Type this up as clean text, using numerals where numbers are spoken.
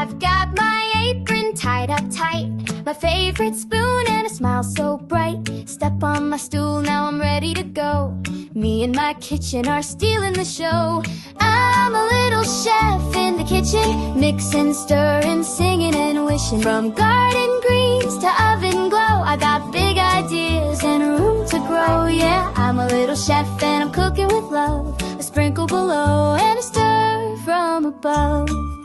I've got my apron tied up tight, my favorite spoon and a smile so bright. Step on my stool, now I'm ready to go. Me and my kitchen are stealing the show. I'm a little chef in the kitchen, mixing, stirring, singing and wishing. From garden greens to oven glow, I got big ideas and room to grow. Yeah, I'm a little chef and I'm cooking with love. A sprinkle below and a stir from above.